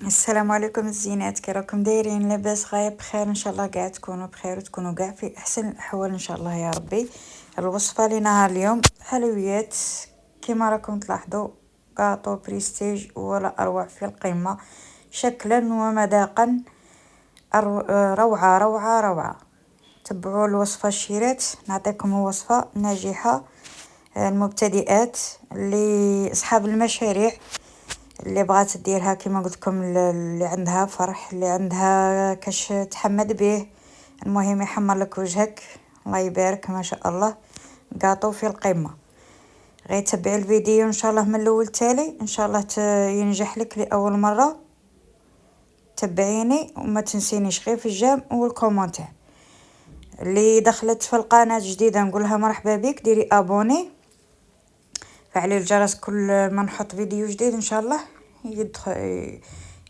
السلام عليكم الزينات، كي راكم دايرين؟ لاباس؟ غاية بخير ان شاء الله، قاع تكونوا بخير وتكونوا قاع في احسن الاحوال ان شاء الله يا ربي. الوصفه لنهار اليوم حلويات كما راكم تلاحظوا، كاطو بريستيج ولا اروع في القمه شكلا ومذاقا. روعه روعه روعه. تبعوا الوصفه الشيرات، نعطيكم وصفه ناجحه. المبتدئات اللي اصحاب المشاريع اللي بغات ديرها كما قلت لكم، اللي عندها فرح، اللي عندها كاش تحمد به، المهم يحمر لك وجهك. الله يبارك ما شاء الله، قاطو في القمه. غير تبعي الفيديو ان شاء الله من الاول تالي، ان شاء الله ينجح لك لاول مره. تبعيني وما تنسينيش غير في الجيم والكومنتات. اللي دخلت في القناه جديده نقولها مرحبا بك، ديري ابوني، فعلي الجرس كل ما نحط فيديو جديد ان شاء الله يدخل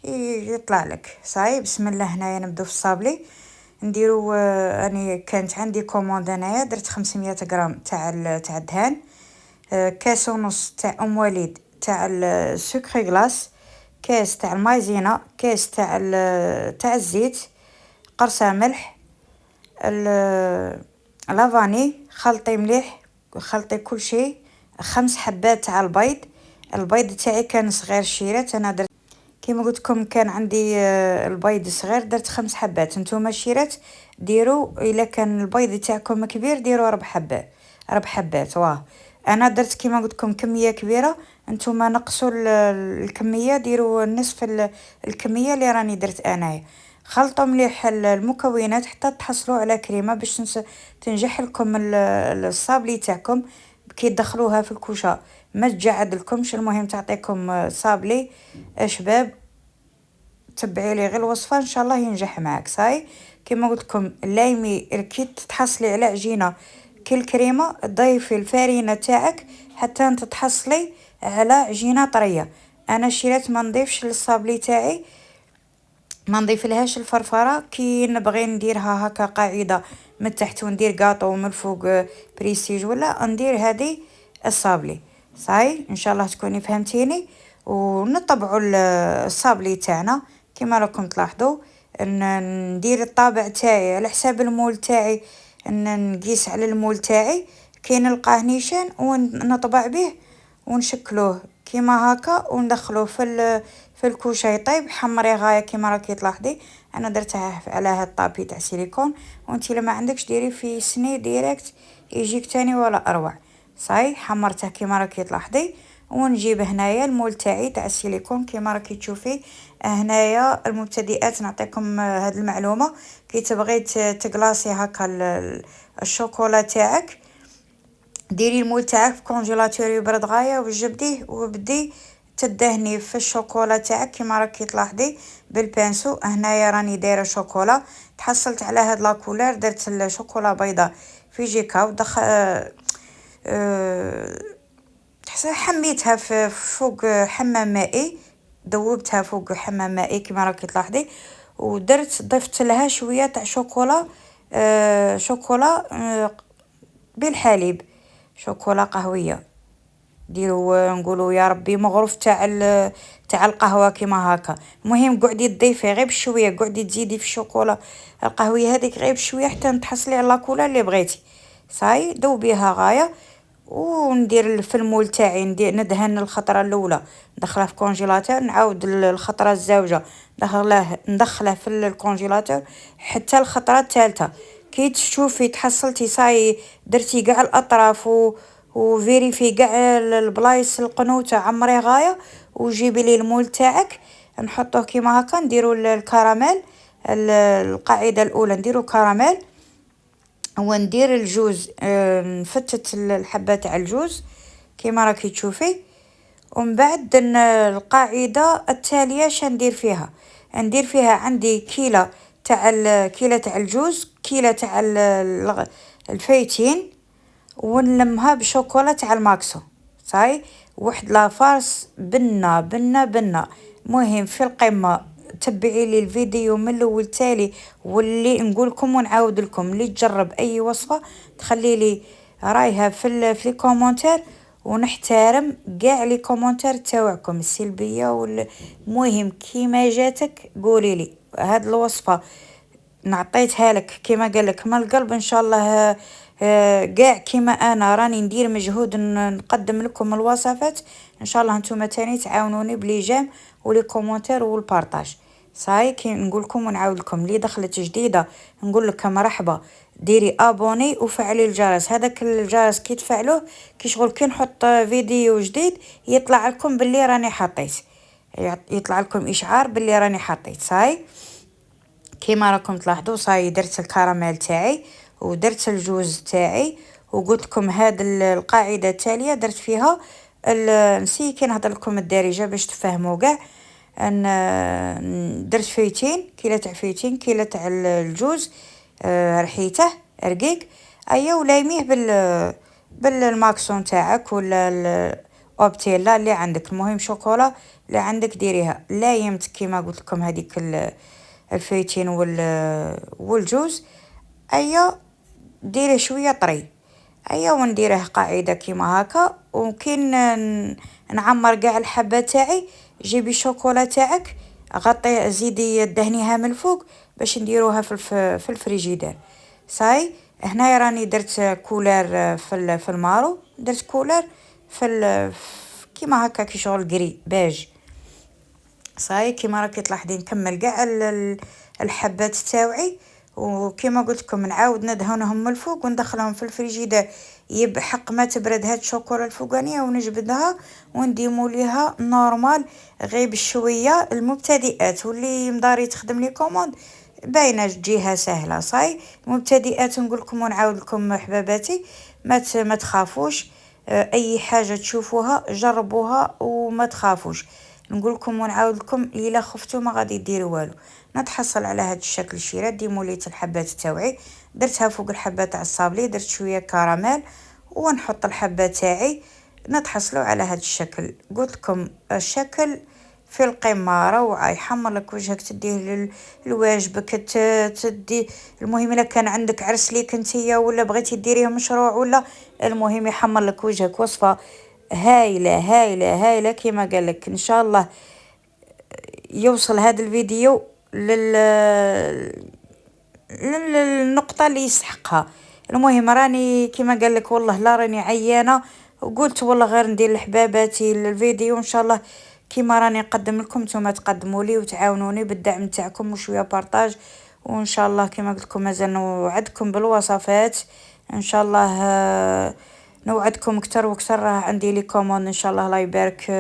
يطلع لك. صاي بسم الله. هنايا نبدو في الصابلي. نديرو اني كانت عندي كوموند، انايا درت 500 غرام تاع الدهان، كاس ونص تاع ام وليد تاع السكر غلاس، كاس تاع المايزينا، كاس تاع الزيت، قرصه ملح، لافاني. خلطي مليح، خلطي كل شيء. 5 حبات تاع البيض. البيض تاعي كان صغير شيرات، انا درت كيما قلت لكم كان عندي البيض صغير، درت 5 حبات. نتوما شيرات ديروا الا كان البيض تاعكم كبير ديروا 4 حبات، 4 حبات. واه انا درت كيما قلت لكم كميه كبيره، نتوما نقصوا الكميه، ديروا نصف الكميه اللي راني درت انايا. خلطوا مليح المكونات حتى تحصلوا على كريمه باش تنجح لكم الصابلي تاعكم كي تدخلوها في الكوشه ما تجعد لكمش. المهم تعطيكم صابلي شباب. تبعي لي غير الوصفه ان شاء الله ينجح معك. صاي كما قلت لكم لايمي كي تحصلي على عجينه كل كريمه ضيفي الفارينه تاعك حتى انت تحصلي على عجينه طريه. انا شريت ما نضيفش للصابلي تاعي، ما نضيف لهاش الفرفره. كي نبغي نديرها هكا قاعده من تحت وندير قاطو ومن فوق بريستيج، ولا ندير هذه الصابلي. صاي ان شاء الله تكوني فهمتيني. ونطبعوا الصابلي تاعنا كما راكم تلاحظوا. ندير الطابع تاعي على حساب المول تاعي، نقيس على المول تاعي كي نلقاه نيشان ونطبع به ونشكلوه كيما هكا وندخلوه في الكوشه يطيب. حمري غايه كيما راكي تلاحظي. انا درتها على هاد الطابي تاع سيليكون، وانتي لما عندكش ديري في سني ديريكت يجيك تاني ولا اروع. صاي حمرته كيما راكي تلاحظي. ونجيب هنايا المول تاعي تاع السيليكون كيما راكي تشوفي. هنايا المبتدئات نعطيكم هاد المعلومه. كي تبغي تقلاصي هكا الشوكولا تاعك، ديري المول تاعك في كونجيلاتور يبرد غايه وجبديه وبدي تدهني في الشوكولا تاعك كيما راكي تلاحظي بالبانسو. هنايا راني دايره شوكولا، تحصلت على هاد لاكولير، درت الشوكولا بيضاء في جيكا ودخ حميتها في فوق حمام مائي، ذوبتها فوق حمام مائي كيما راكي تلاحظي. ودرت ضفت لها شويه تاع شوكولا، شوكولا بالحليب، شوكولا قهويه. ديروا نقولوا يا ربي مغروف تاع القهوه كيما هكا. المهم قعدي تضيفي غير بشويه، قعدي تزيدي في الشوكولا القهويه هذيك غير بشويه حتى تحصلي على لاكولا اللي بغيتي. صاي ذوبيها غايه. وندير في المول تاعي ندهن الخطره الاولى، ندخله في كونجيلاتور، نعاود الخطره الزوجه ندخله في الكونجيلاتور حتى الخطره الثالثه. كي تشوفي تحصلتي صاي درتي كاع الاطراف وفيريفي كاع البلايص القنوته عمري غايه، وجيبي لي المول تاعك نحطوه كيما هكا. نديرو الكراميل، القاعده الاولى نديرو كراميل، وندير الجوز، نفتت الحبه تاع الجوز كيما راكي تشوفي. ومن بعد القاعده التاليه شندير فيها، ندير فيها عندي كيله تاع الجوز، كيله تاع الفيتين، ونلمها بشوكولا تاع الماكسو. صاي واحد لافارس بنه بنه بنه. مهم في القمه تبعي لي الفيديو من الاول تالي، واللي نقول لكم ونعاود لكم اللي تجرب اي وصفه تخلي لي رايها في الكومنتير ونحترم كاع لي كومونتير تاوعكم السلبيه والمهم كيما جاتك قولي لي هاد الوصفه نعطيتها لك كيما قال لك من القلب ان شاء الله. كاع كيما انا راني ندير مجهود نقدم لكم الوصفات ان شاء الله نتوما تاني تعاونوني بلي جيم ولي كومونتير والبارطاج. صاي كي نقول لكم ونعاود لكم اللي دخلت جديده نقول لك مرحبا، ديري ابوني وفعلي الجرس. هذاك الجرس كي تفعلوه كي شغل كي نحط فيديو جديد يطلع لكم باللي راني حطيت، يطلع لكم اشعار باللي راني حطيت. صاي كيما راكم تلاحظوا صاي درت الكراميل تاعي ودرت الجوز تاعي، وقلت لكم هاد القاعده التاليه درت فيها نسي كي نهضر لكم الدارجه باش تفهموا كاع. ان درت فيتين كيله تاع فيتين كيله تاع الجوز، رحيته رقيق ايا ولايميه بالماكسون تاعك ولا الاوبتيلا اللي عندك، المهم شوكولا اللي عندك ديريها. لايمت كيما قلت لكم هذيك الفيتين والجوز ايا ديري شويه طري ايا ونديره قاعده كيما هكا. وكين نعمر كاع الحبه تاعي جيبي شوكولا تاعك غطي زيدي دهنيها من الفوق باش نديروها في الفريجيدير. صاي هنايا راني درت كولر في المارو، درت كولر كيما هكا كي شغل قري باج. صاي كيما راكي تلاحظين نكمل كاع الحبات تاوعي وكيما قلت لكم نعاود ندهنهم من الفوق وندخلهم في الفريجيدير حق ما تبرد هاد الشوكولا الفوقانيه ونجبدها ونديمو ليها نورمال غير بشويه المبتدئات. واللي مداري تخدم لي كوموند باينه جهه سهله. صاي المبتدئات نقول لكم ونعاود لكم حباباتي ما تخافوش، اي حاجه تشوفوها جربوها وما تخافوش. نقول لكم ونعاود لكم الا خفتوا ما غادي ديروا والو. نتحصل على هذا الشكل شيرات ديموليت الحبات تاوعي درتها فوق الحبه تاع الصابلي، درت شويه كراميل ونحط الحبه تاعي نتحصلوا على هذا الشكل. قلت لكم الشكل في القمه روعه يحمر لك وجهك تديه لواجبك تدي. المهم الا كان عندك عرس ليك انتيا ولا بغيتي ديريه مشروع ولا المهم يحمر لك وجهك. وصفه هايله هايله هايله كيما قال لك. ان شاء الله يوصل هذا الفيديو للنقطة اللي يسحقها. المهم راني كيما قال لك والله لا راني عيانة وقلت والله غير ندير لحباباتي الفيديو ان شاء الله كيما راني نقدم لكم نتوما تقدموا لي وتعاونوني بالدعم تاعكم وشويه بارطاج. وان شاء الله كيما قلت لكم مازال نوعدكم بالوصفات ان شاء الله. نوعدكم اكثر واكثر. راه عندي لي كوموند ان شاء الله الله يبارك،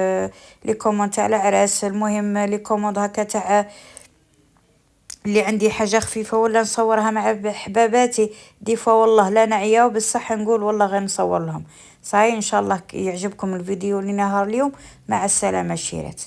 لي كوموند تاع العراس. المهم لي كوموند هكا تاع اللي عندي حاجه خفيفه ولا نصورها مع حباباتي دي فوا والله لا نعيا وبالصح نقول والله غير نصور لهم. صحيح ان شاء الله يعجبكم الفيديو لنهار اليوم. مع السلامه شيرات.